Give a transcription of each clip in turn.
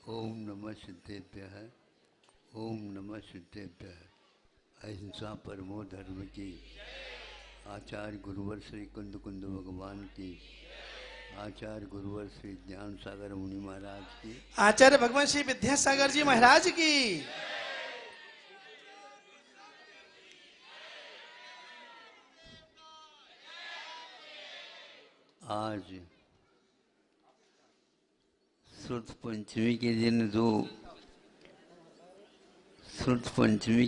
ओम नमः सिद्धेभ्यः। ओम नमः सिद्धेभ्यः। अहिंसा परमो धर्म की। आचार्य गुरुवर श्री कुंद कुंद भगवान की। आचार्य गुरुवर श्री ज्ञान सागर मुनि महाराज की। आचार्य भगवान श्री विद्यासागर जी महाराज की। आज श्रुत पंचमी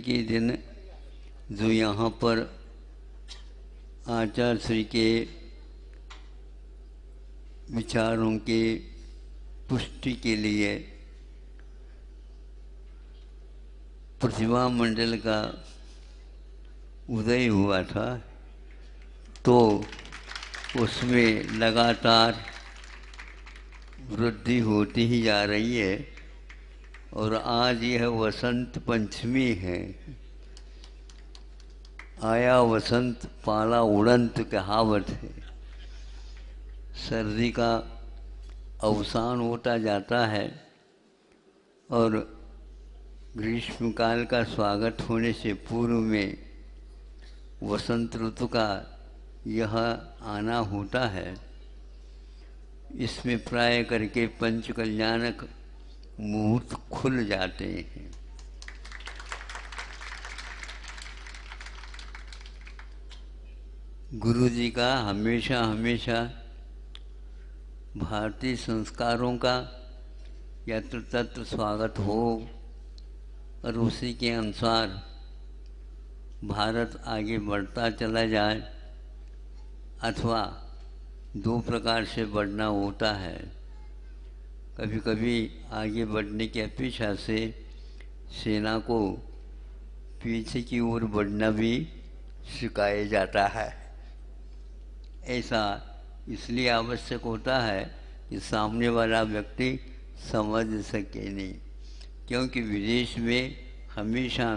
के दिन जो यहाँ पर आचार्य श्री के विचारों के पुष्टि के लिए प्रतिभा मंडल का उदय हुआ था, तो उसमें लगातार वृद्धि होती ही जा रही है। और आज यह वसंत पंचमी है। आया वसंत पाला उड़ंत कहावत है। सर्दी का अवसान होता जाता है और ग्रीष्मकाल का स्वागत होने से पूर्व में वसंत ऋतु का यह आना होता है। इसमें प्राय करके पंच कल्याणक मुहूर्त खुल जाते हैं। गुरु जी का हमेशा भारतीय संस्कारों का यत्र तत्र स्वागत हो और उसी के अनुसार भारत आगे बढ़ता चला जाए, अथवा दो प्रकार से बढ़ना होता है। कभी कभी आगे बढ़ने की अपेक्षा से सेना को पीछे की ओर बढ़ना भी सिखाया जाता है। ऐसा इसलिए आवश्यक होता है कि सामने वाला व्यक्ति समझ सके नहीं, क्योंकि विदेश में हमेशा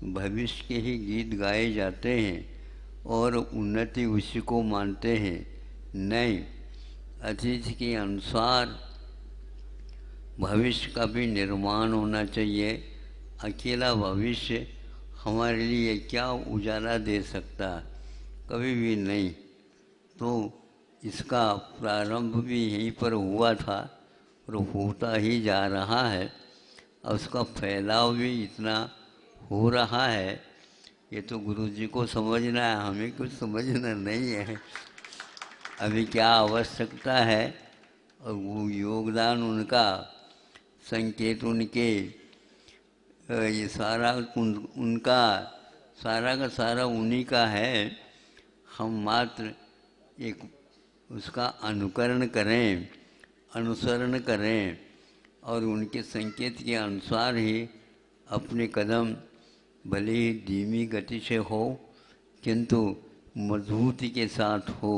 भविष्य के ही गीत गाए जाते हैं और उन्नति उसी को मानते हैं। नहीं, अतीत के अनुसार भविष्य का भी निर्माण होना चाहिए। अकेला भविष्य हमारे लिए क्या उजाला दे सकता, कभी भी नहीं। तो इसका प्रारंभ भी यहीं पर हुआ था और होता ही जा रहा है, और उसका फैलाव भी इतना हो रहा है। ये तो गुरु जी को समझना है, हमें कुछ समझना नहीं है। अभी क्या आवश्यकता है और वो योगदान उनका, संकेत उनके, ये सारा उनका सारा का सारा उन्हीं का है। हम मात्र एक उसका अनुकरण करें, अनुसरण करें और उनके संकेत के अनुसार ही अपने कदम भले ही धीमी गति से हो, किंतु मजबूती के साथ हो।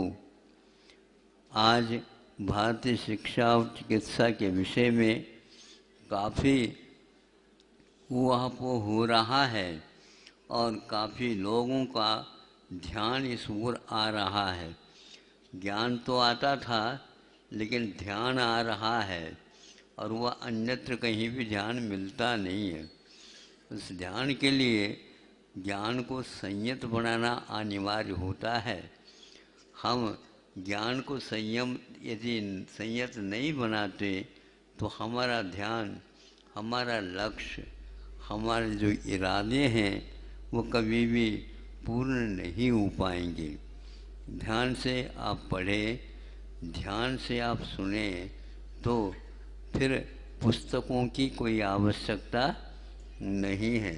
आज भारतीय शिक्षा और चिकित्सा के विषय में काफ़ी ऊहापोह हो रहा है और काफ़ी लोगों का ध्यान इस ओर आ रहा है। ज्ञान तो आता था, लेकिन ध्यान आ रहा है और वह अन्यत्र कहीं भी ध्यान मिलता नहीं है। उस ध्यान के लिए ज्ञान को संयत बनाना अनिवार्य होता है। हम ज्ञान को यदि संयत नहीं बनाते तो हमारा ध्यान, हमारा लक्ष्य, हमारे जो इरादे हैं वो कभी भी पूर्ण नहीं हो पाएंगे। ध्यान से आप पढ़ें, ध्यान से आप सुने, तो फिर पुस्तकों की कोई आवश्यकता नहीं है।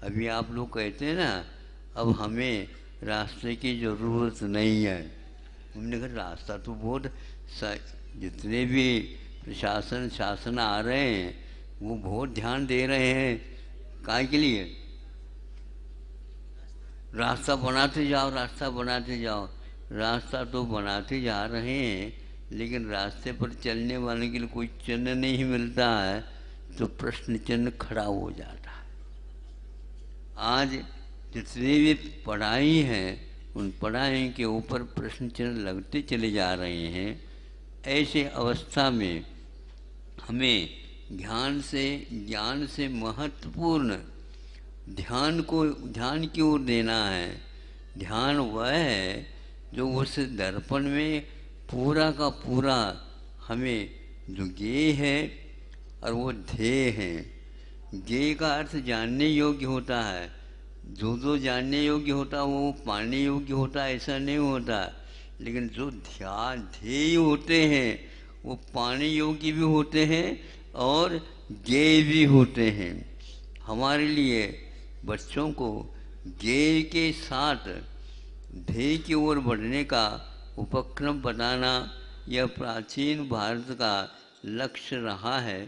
अभी आप लोग कहते हैं ना, अब हमें रास्ते की ज़रूरत नहीं है। हमने कहा रास्ता तो बहुत, जितने भी प्रशासन शासन आ रहे हैं वो बहुत ध्यान दे रहे हैं। काय के लिए? रास्ता बनाते जाओ, रास्ता बनाते जाओ। रास्ता तो बनाते जा रहे हैं, लेकिन रास्ते पर चलने वाले के लिए कोई चिन्ह नहीं मिलता है, तो प्रश्न चिन्ह खड़ा हो जाता है। आज जितनी भी पढ़ाई है, उन पढ़ाई के ऊपर प्रश्न चिन्ह लगते चले जा रहे हैं। ऐसे अवस्था में हमें ज्ञान से महत्वपूर्ण ध्यान की ओर देना है। ध्यान वह है जो उस दर्पण में पूरा का पूरा हमें जो ज्ञेय है और वो ध्येय है। ज्ञेय का अर्थ जानने योग्य होता है। जो जानने योग्य होता वो पाने योग्य होता, ऐसा नहीं होता। लेकिन जो ध्येय होते हैं वो पाने योग्य भी होते हैं और ज्ञेय भी होते हैं। हमारे लिए बच्चों को ज्ञेय के साथ ध्येय की ओर बढ़ने का उपक्रम बनाना यह प्राचीन भारत का लक्ष्य रहा है।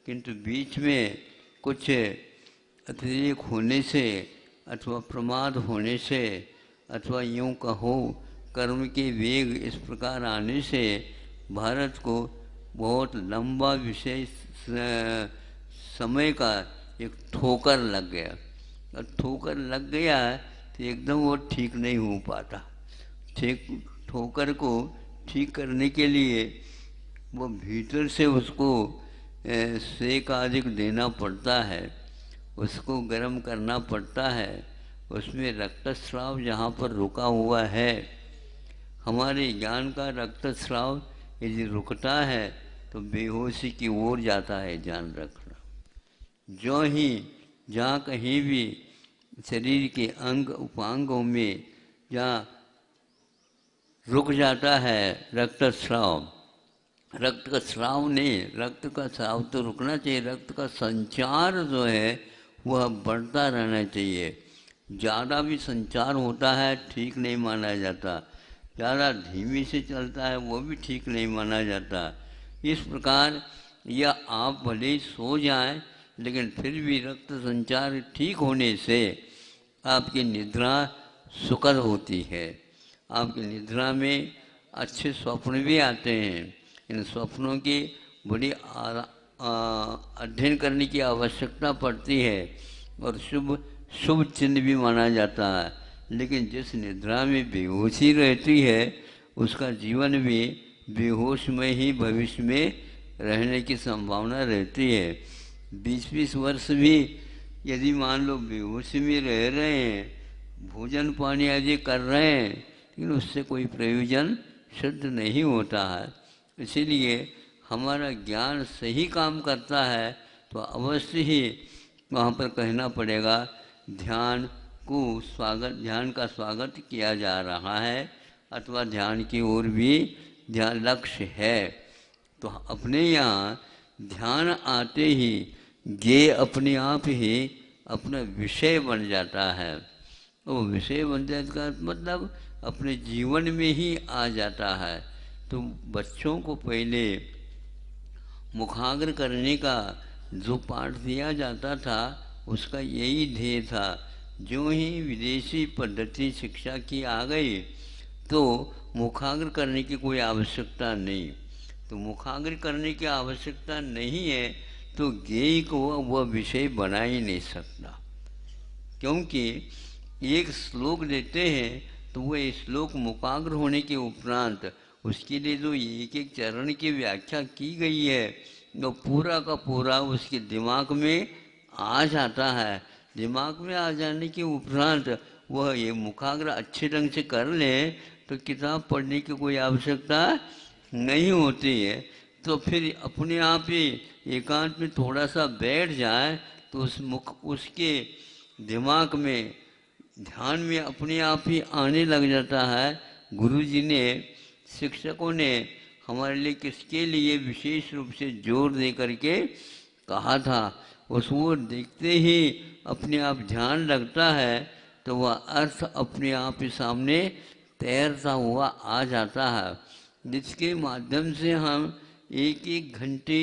किंतु बीच में कुछ अतिरेक होने से अथवा प्रमाद होने से अथवा यूँ कहो कर्म के वेग इस प्रकार आने से भारत को बहुत लंबा विषय समय का एक ठोकर लग गया। और ठोकर लग गया तो एकदम वो ठीक नहीं हो पाता। ठोकर को ठीक करने के लिए वो भीतर से उसको सेक अधिक देना पड़ता है, उसको गर्म करना पड़ता है। उसमें रक्तस्राव जहाँ पर रुका हुआ है, हमारे ज्ञान का रक्तस्राव यदि रुकता है तो बेहोशी की ओर जाता है। ध्यान रखना, जो ही जहाँ कहीं भी शरीर के अंग उपांगों में जहाँ रुक जाता है रक्तस्राव, रक्त का स्राव नहीं, रक्त का स्राव तो रुकना चाहिए, रक्त का संचार जो है वह बढ़ता रहना चाहिए। ज़्यादा भी संचार होता है ठीक नहीं माना जाता, ज़्यादा धीमी से चलता है वो भी ठीक नहीं माना जाता। इस प्रकार या आप भले सो जाएं लेकिन फिर भी रक्त संचार ठीक होने से आपकी निद्रा सुखद होती है। आपकी निद्रा में अच्छे स्वप्न भी आते हैं। इन स्वप्नों की बड़ी अध्ययन करने की आवश्यकता पड़ती है और शुभ चिन्ह भी माना जाता है। लेकिन जिस निद्रा में बेहोशी रहती है उसका जीवन भी बेहोश में ही भविष्य में रहने की संभावना रहती है। 20-20 वर्ष भी यदि मान लो बेहोशी में रह रहे हैं, भोजन पानी आदि कर रहे हैं, लेकिन उससे कोई प्रयोजन सिद्ध नहीं होता है। इसीलिए हमारा ज्ञान सही काम करता है तो अवश्य ही वहाँ पर कहना पड़ेगा ध्यान का स्वागत किया जा रहा है अथवा ध्यान की ओर भी ध्यान लक्ष्य है। तो अपने यहाँ ध्यान आते ही ये अपने आप ही अपना विषय बन जाता है। वो विषय बन जाने का मतलब अपने जीवन में ही आ जाता है। तो बच्चों को पहले मुखाग्र करने का जो पाठ दिया जाता था उसका यही ध्येय था। जो ही विदेशी पद्धति शिक्षा की आ गई तो मुखाग्र करने की कोई आवश्यकता नहीं। तो मुखाग्र करने की आवश्यकता नहीं है तो ज्ञेय को वह विषय बना ही नहीं सकता। क्योंकि एक श्लोक देते हैं तो वह श्लोक मुखाग्र होने के उपरांत उसके लिए जो एक एक चरण की व्याख्या की गई है वो पूरा का पूरा उसके दिमाग में आ जाता है। दिमाग में आ जाने के उपरांत वह ये मुखाग्र अच्छे ढंग से कर ले तो किताब पढ़ने की कोई आवश्यकता नहीं होती है। तो फिर अपने आप ही एकांत में थोड़ा सा बैठ जाए तो उसके दिमाग में ध्यान में अपने आप ही आने लग जाता है। गुरुजी ने शिक्षकों ने हमारे लिए किसके लिए विशेष रूप से जोर दे करके कहा था, उसको देखते ही अपने आप ध्यान लगता है तो वह अर्थ अपने आप ही सामने तैरता हुआ आ जाता है, जिसके माध्यम से हम 1-1 घंटे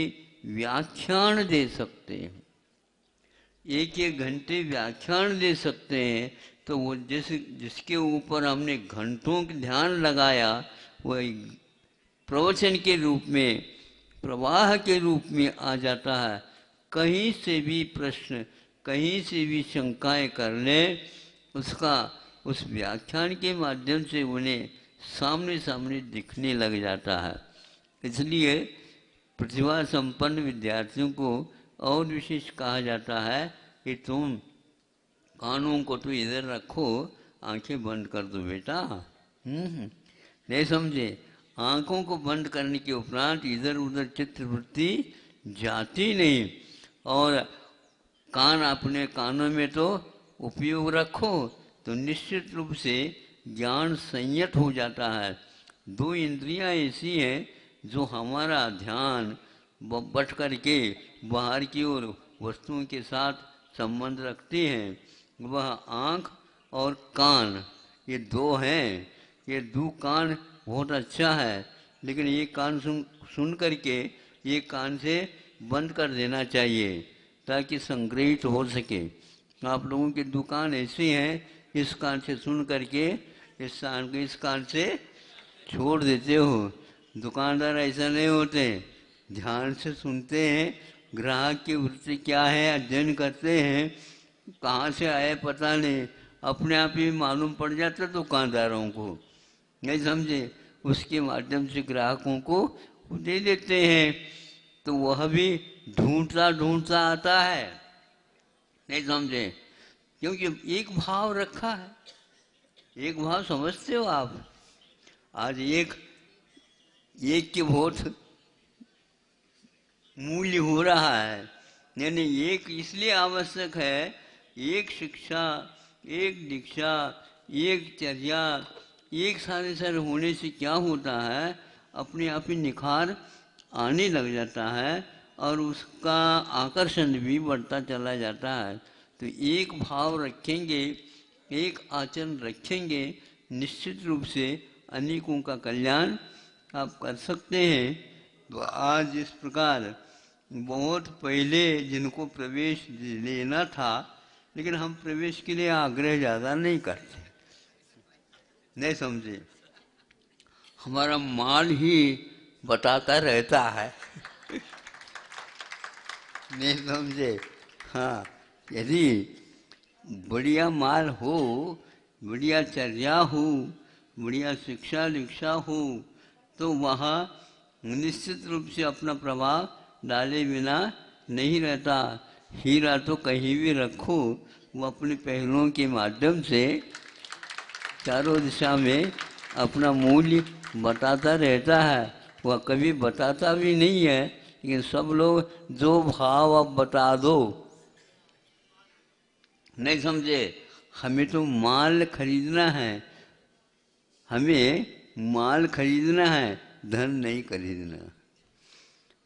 व्याख्यान दे सकते हैं। 1-1 घंटे व्याख्यान दे सकते हैं तो वो जिसके ऊपर हमने घंटों का ध्यान लगाया वह प्रवचन के रूप में प्रवाह के रूप में आ जाता है। कहीं से भी प्रश्न कहीं से भी शंकाएं कर लें उसका उस व्याख्यान के माध्यम से उन्हें सामने सामने दिखने लग जाता है। इसलिए प्रतिभा संपन्न विद्यार्थियों को और विशेष कहा जाता है कि तुम कानों को तो इधर रखो, आंखें बंद कर दो बेटा। नहीं समझे? आंखों को बंद करने के उपरांत इधर उधर चित्रवृत्ति जाती नहीं, और कान अपने कानों में तो उपयोग रखो, तो निश्चित रूप से ज्ञान संयत हो जाता है। दो इंद्रियां ऐसी हैं जो हमारा ध्यान बट करके बाहर की ओर वस्तुओं के साथ संबंध रखती हैं। वह आँख और कान, ये दो हैं। ये दो कान बहुत अच्छा है, लेकिन ये कान सुन करके ये कान से बंद कर देना चाहिए ताकि संग्रहित हो सके। आप लोगों की दुकान ऐसी हैं, इस कान से सुन करके इस कान से छोड़ देते हो। दुकानदार ऐसा नहीं होते, ध्यान से सुनते हैं, ग्राहक की वृत्ति क्या है अध्ययन करते हैं, कहाँ से आए पता नहीं, अपने आप ही मालूम पड़ जाता दुकानदारों को। नहीं समझे? उसके माध्यम से ग्राहकों को दे देते हैं, तो वह भी ढूंढता ढूंढता आता है। नहीं समझे? क्योंकि एक भाव रखा है। एक भाव समझते हो आप? आज एक के बहुत मूल्य हो रहा है, यानी एक इसलिए आवश्यक है। एक शिक्षा, एक दीक्षा, एक चर्या, एक सारे होने से क्या होता है, अपने आप ही निखार आने लग जाता है और उसका आकर्षण भी बढ़ता चला जाता है। तो एक भाव रखेंगे, एक आचरण रखेंगे, निश्चित रूप से अनेकों का कल्याण आप कर सकते हैं। तो आज इस प्रकार बहुत पहले जिनको प्रवेश लेना था, लेकिन हम प्रवेश के लिए आग्रह ज़्यादा नहीं करते। नहीं समझे? हमारा माल ही बताता रहता है। नहीं समझे? हाँ, यदि बढ़िया माल हो, बढ़िया चर्या हो, बढ़िया शिक्षा दीक्षा हो, तो वहाँ निश्चित रूप से अपना प्रभाव डाले बिना नहीं रहता। हीरा तो कहीं भी रखो, वो अपने पहलुओं के माध्यम से चारों दिशा में अपना मूल्य बताता रहता है। वह कभी बताता भी नहीं है, लेकिन सब लोग जो भाव अब बता दो। नहीं समझे? हमें तो माल खरीदना है, हमें माल खरीदना है, धन नहीं खरीदना।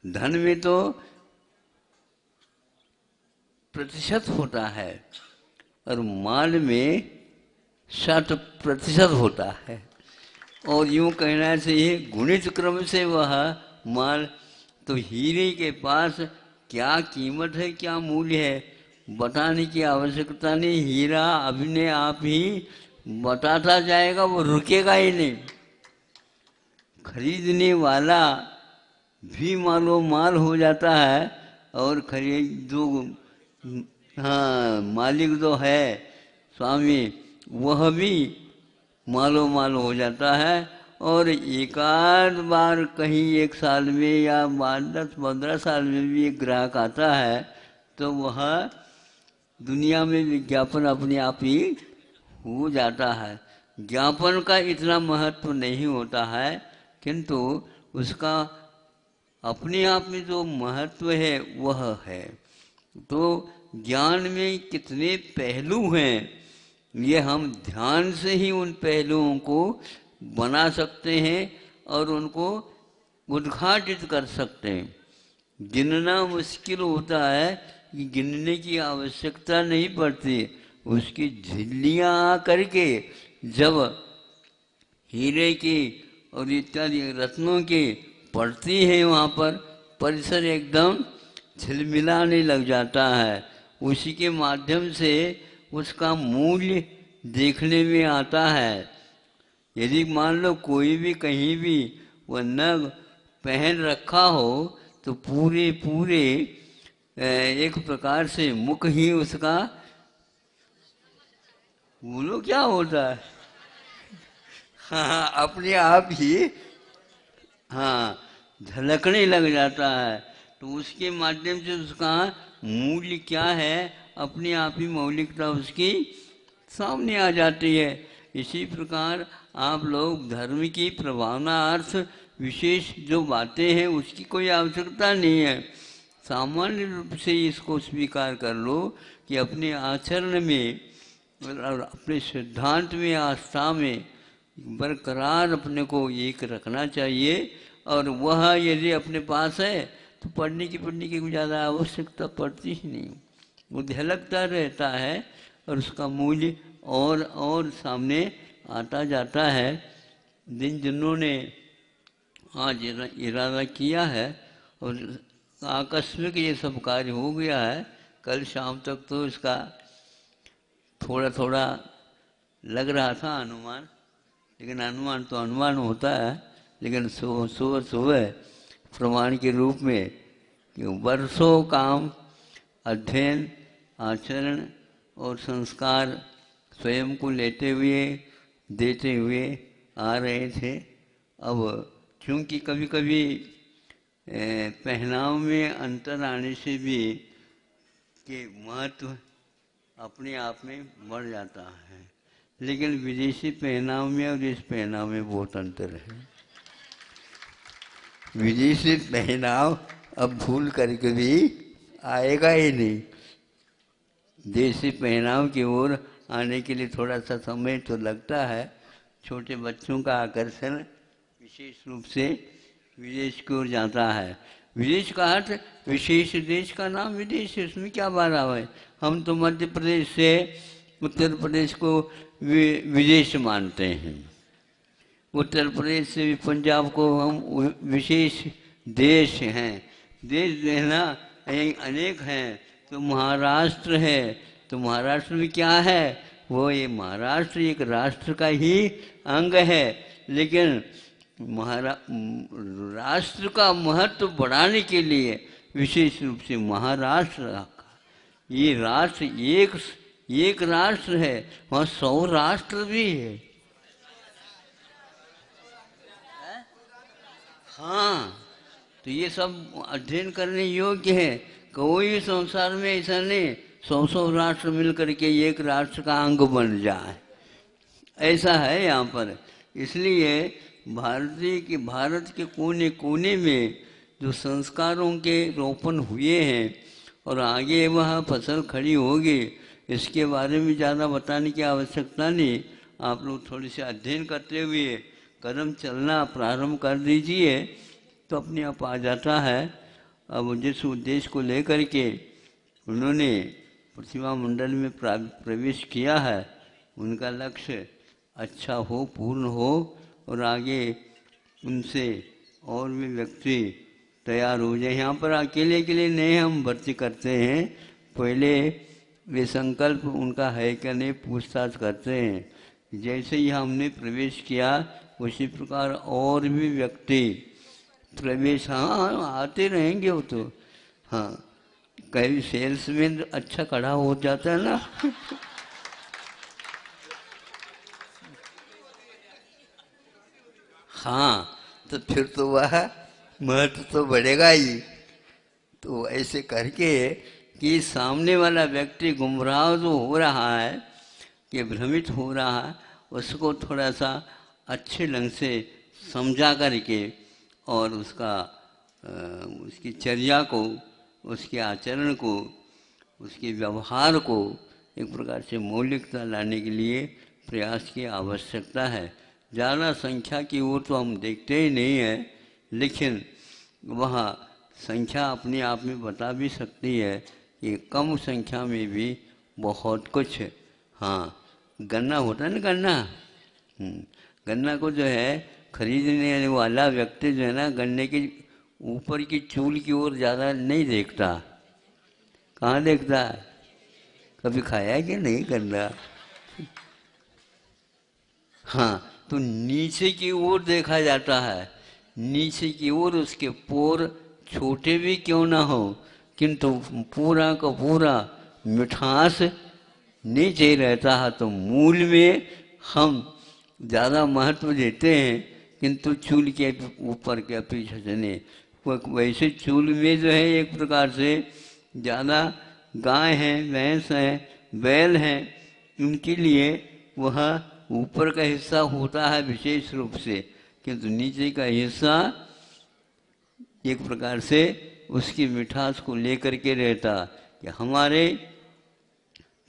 धन में तो प्रतिशत होता है और माल में 60% होता है। और यूँ कहना चाहिए गुणित क्रम से वह माल, तो हीरे के पास क्या कीमत है, क्या मूल्य है, बताने की आवश्यकता नहीं। हीरा अपने आप ही बताता जाएगा, वो रुकेगा ही नहीं। खरीदने वाला भी मालो माल हो जाता है, और खरीद जो मालिक जो है स्वामी, वह भी मालो माल हो जाता है। और एकाध बार कहीं एक साल में या 10-15 साल में भी एक ग्राहक आता है, तो वह दुनिया में विज्ञापन अपने आप ही हो जाता है। ज्ञापन का इतना महत्व नहीं होता है, किंतु उसका अपने आप में जो महत्व है वह है। तो ज्ञान में कितने पहलू हैं, ये हम ध्यान से ही उन पहलुओं को बना सकते हैं और उनको उद्घाटित कर सकते हैं। गिनना मुश्किल होता है, कि गिनने की आवश्यकता नहीं पड़ती। उसकी झिल्लियाँ आ करके जब हीरे की और इत्यादि रत्नों की पड़ती है, वहाँ पर परिसर एकदम झिलमिलाने लग जाता है। उसी के माध्यम से उसका मूल्य देखने में आता है। यदि मान लो कोई भी कहीं भी वह नग पहन रखा हो, तो पूरे एक प्रकार से मुख ही उसका, बोलो क्या होता है, हाँ अपने आप ही, हाँ झलकने लग जाता है, तो उसके माध्यम से उसका मूल्य क्या है अपने आप ही मौलिकता उसकी सामने आ जाती है। इसी प्रकार आप लोग धर्म की प्रभावना अर्थ विशेष जो बातें हैं उसकी कोई आवश्यकता नहीं है, सामान्य रूप से इसको स्वीकार कर लो कि अपने आचरण में और अपने सिद्धांत में आस्था में बरकरार अपने को एक रखना चाहिए। और वह यदि अपने पास है तो पढ़ने की कोई ज़्यादा आवश्यकता पड़ती ही नहीं, वो झलकता रहता है और उसका मूल्य और सामने आता जाता है। जिन्होंने आज इरादा किया है और आकस्मिक ये सब कार्य हो गया है, कल शाम तक तो इसका थोड़ा थोड़ा लग रहा था अनुमान, लेकिन अनुमान तो अनुमान होता है, लेकिन सुबह सुबह प्रमाण के रूप में कि वर्षों काम अध्ययन आचरण और संस्कार स्वयं को लेते हुए देते हुए आ रहे थे। अब क्योंकि कभी कभी पहनाव में अंतर आने से भी के महत्व अपने आप में बढ़ जाता है, लेकिन विदेशी पहनाव में और इस पहनाव में बहुत अंतर है। विदेशी पहनाव अब भूल करके भी आएगा ही नहीं, देसी पहनाव की ओर आने के लिए थोड़ा सा समय तो लगता है। छोटे बच्चों का आकर्षण विशेष रूप से विदेश की ओर जाता है। विदेश का अर्थ विशेष देश का नाम विदेश है, उसमें क्या बात है। हम तो मध्य प्रदेश से उत्तर प्रदेश को विदेश मानते हैं, उत्तर प्रदेश से भी पंजाब को हम विशेष देश हैं। देश देना अनेक हैं, तो महाराष्ट्र है, तो महाराष्ट्र में क्या है, वो ये महाराष्ट्र एक राष्ट्र का ही अंग है, लेकिन राष्ट्र का महत्व बढ़ाने के लिए विशेष रूप से महाराष्ट्र ये राष्ट्र एक राष्ट्र है, वहाँ 100 राष्ट्र भी है। हाँ, तो ये सब अध्ययन करने योग्य है। कोई भी संसार में ऐसा नहीं 100 राष्ट्र मिल करके एक राष्ट्र का अंग बन जाए, ऐसा है यहाँ पर। इसलिए भारत के कोने कोने में जो संस्कारों के रोपण हुए हैं और आगे वह फसल खड़ी होगी, इसके बारे में ज़्यादा बताने की आवश्यकता नहीं। आप लोग थोड़ी सी अध्ययन करते हुए कदम चलना प्रारंभ कर दीजिए तो अपने आप आ जाता है। अब जिस उद्देश्य को लेकर के उन्होंने प्रतिमा मंडल में प्रवेश किया है, उनका लक्ष्य अच्छा हो, पूर्ण हो और आगे उनसे और भी व्यक्ति तैयार हो जाए। यहाँ पर अकेले नहीं हम भर्ती करते हैं, पहले वे संकल्प उनका है क्या नहीं पूछताछ करते हैं। जैसे ही हमने प्रवेश किया उसी प्रकार और भी व्यक्ति प्रवेश आते रहेंगे। वो तो हाँ, कहीं सेल्स में अच्छा खड़ा हो जाता है ना हाँ, तो फिर तो वह महत्व तो बढ़ेगा ही। तो ऐसे करके कि सामने वाला व्यक्ति गुमराह जो हो रहा है, कि भ्रमित हो रहा है, उसको थोड़ा सा अच्छे ढंग से समझा करके और उसकी चर्या को, उसके आचरण को, उसके व्यवहार को एक प्रकार से मौलिकता लाने के लिए प्रयास की आवश्यकता है। ज़्यादा संख्या की ओर तो हम देखते ही नहीं हैं, लेकिन वह संख्या अपने आप में बता भी सकती है कि कम संख्या में भी बहुत कुछ है। हाँ, गन्ना होता है ना, गन्ना को जो है खरीदने वाला व्यक्ति जो है ना, गन्ने के ऊपर की चूल की ओर ज़्यादा नहीं देखता। कहाँ देखता है? कभी खाया है कि नहीं गन्ना? हाँ, तो नीचे की ओर देखा जाता है, नीचे की ओर उसके पोर छोटे भी क्यों ना हो, किंतु पूरा का पूरा मिठास नीचे रहता है। तो मूल में हम ज़्यादा महत्व देते हैं किंतु चूल के ऊपर के पीछे से नहीं। वैसे चूल में जो है एक प्रकार से ज़्यादा गाय हैं, भैंस हैं, बैल हैं, उनके लिए वह ऊपर का हिस्सा होता है विशेष रूप से, किंतु नीचे का हिस्सा एक प्रकार से उसकी मिठास को लेकर के रहता। कि हमारे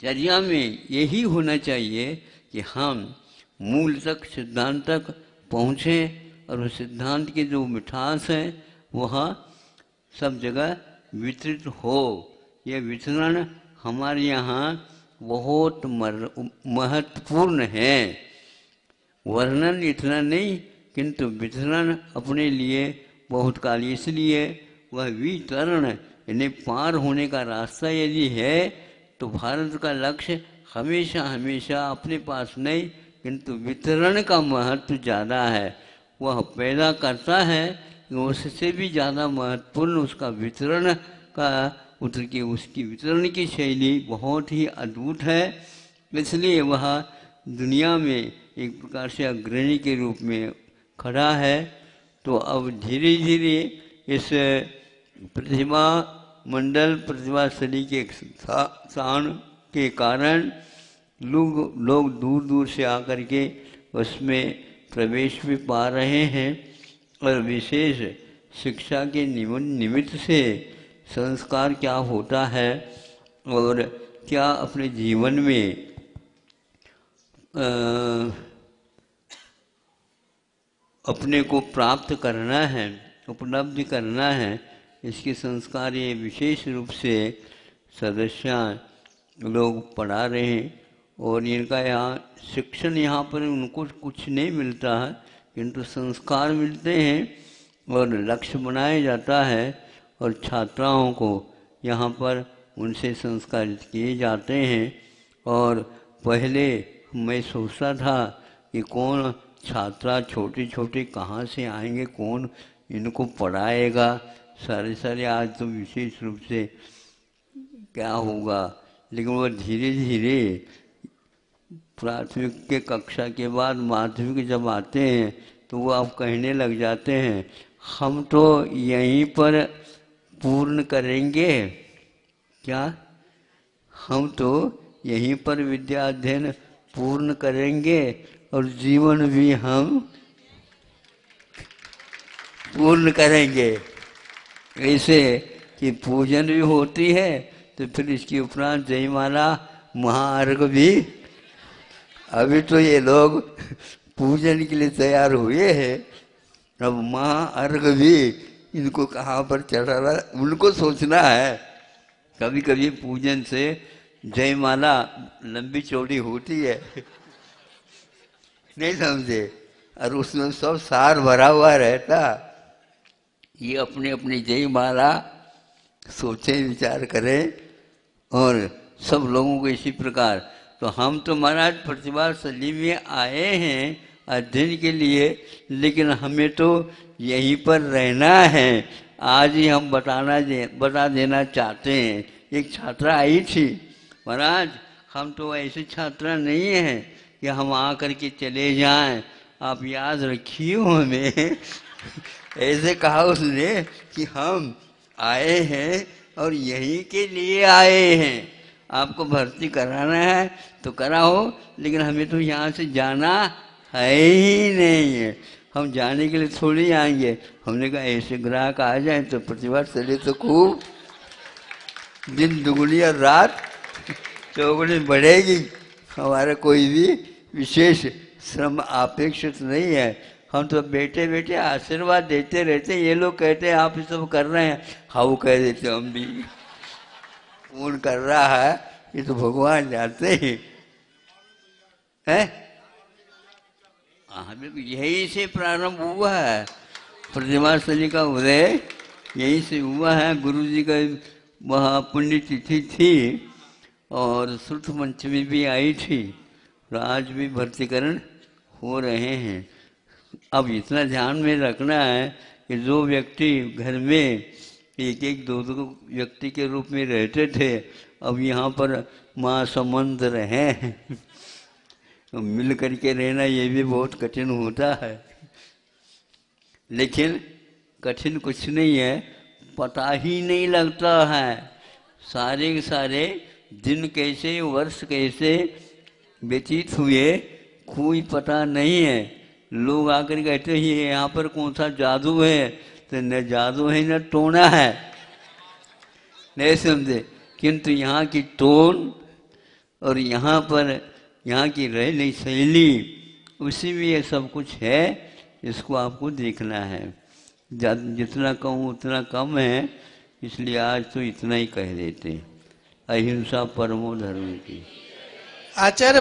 चर्या में यही होना चाहिए कि हम मूल तक, सिद्धांत तक पहुँचें और उस सिद्धांत की जो मिठास है वह सब जगह वितरित हो। यह वितरण हमारे यहाँ बहुत महत्वपूर्ण है। वर्णन इतना नहीं, किंतु वितरण अपने लिए बहुत काल, इसलिए वह वितरण यानी पार होने का रास्ता यदि है तो भारत का लक्ष्य हमेशा हमेशा अपने पास नहीं, किंतु वितरण का महत्व ज़्यादा है। वह पैदा करता है, उससे भी ज़्यादा महत्वपूर्ण उसका वितरण का उसकी वितरण की शैली बहुत ही अद्भुत है। इसलिए वह दुनिया में एक प्रकार से अग्रणी के रूप में खड़ा है। तो अब धीरे धीरे इस प्रतिभा मंडल, प्रतिभास्थली के स्थान के कारण लोग दूर दूर से आकर के उसमें प्रवेश भी पा रहे हैं और विशेष शिक्षा के निमित्त से संस्कार क्या होता है और क्या अपने जीवन में अपने को प्राप्त करना है, उपलब्धि करना है, इसके संस्कार ये विशेष रूप से सदस्य लोग पढ़ा रहे हैं। और इनका यहाँ शिक्षण यहाँ पर उनको कुछ नहीं मिलता है, किंतु संस्कार मिलते हैं और लक्ष्य बनाया जाता है और छात्राओं को यहाँ पर उनसे संस्कारित किए जाते हैं। और पहले मैं सोचता था कि कौन छात्रा छोटे छोटे कहाँ से आएंगे, कौन इनको पढ़ाएगा, सारे आज तो विशेष रूप से क्या होगा। लेकिन वह धीरे धीरे प्राथमिक के कक्षा के बाद माध्यमिक जब आते हैं तो वो आप कहने लग जाते हैं हम तो यहीं पर पूर्ण करेंगे, क्या हम तो यहीं पर विद्या अध्ययन पूर्ण करेंगे और जीवन भी हम पूर्ण करेंगे। ऐसे कि पूजन भी होती है तो फिर इसके उपरांत जयमाला महाअर्घ भी। अभी तो ये लोग पूजन के लिए तैयार हुए हैं, अब महाअर्घ भी इनको कहाँ पर चढ़ाना उनको सोचना है। कभी कभी पूजन से जयमाला लंबी चौड़ी होती है, नहीं समझे, और उसमें सब सार भरा हुआ रहता। ये अपने अपनी जयमाला सोचें, विचार करें और सब लोगों को इसी प्रकार। तो हम तो महाराज प्रतिभास्थली में आए हैं अध्ययन के लिए, लेकिन हमें तो यहीं पर रहना है। आज ही हम बता देना चाहते हैं। एक छात्रा आई थी, महाराज हम तो ऐसे छात्रा नहीं हैं कि हम आकर के चले जाएं, आप याद रखिए हमें। ऐसे कहा उसने कि हम आए हैं और यहीं के लिए आए हैं, आपको भर्ती कराना है तो कराओ, लेकिन हमें तो यहाँ से जाना है ही नहीं है, हम जाने के लिए थोड़ी आएंगे। हमने कहा ऐसे ग्राहक आ जाए तो प्रतिभास्थली तो खूब दिन दुगुनी और रात चौगुनी बढ़ेगी। हमारा कोई भी विशेष श्रम अपेक्षित नहीं है, हम तो बैठे बैठे आशीर्वाद देते रहते। ये लोग कहते हैं आप ये सब कर रहे हैं, हाँ वो कह देते हम भी। कौन कर रहा है ये तो भगवान जानते ही है। हमें यही से प्रारंभ हुआ है, प्रतिभास्थली का उदय यही से हुआ है। गुरु जी का वह पुण्य तिथि थी और श्रुत पंचमी भी आई थी, और आज भी भर्तीकरण हो रहे हैं। अब इतना ध्यान में रखना है कि जो व्यक्ति घर में एक एक दो दो व्यक्ति के रूप में रहते थे, अब यहाँ पर माँ संबंध रहे हैं। तो मिल करके रहना ये भी बहुत कठिन होता है। लेकिन कठिन कुछ नहीं है, पता ही नहीं लगता है। सारे के सारे दिन कैसे, वर्ष कैसे व्यतीत हुए कोई पता नहीं है। लोग आकर कहते हैं यहाँ पर कौन सा जादू है, तो न जादू है न टोना है, नहीं समझे। किंतु यहाँ की टोन और यहाँ पर यहाँ की रहने शैली, उसी में ये सब कुछ है। इसको आपको देखना है। जितना कहूँ उतना कम है, इसलिए आज तो इतना ही कह देते हैं। अहिंसा परमो धर्म की। आचार्य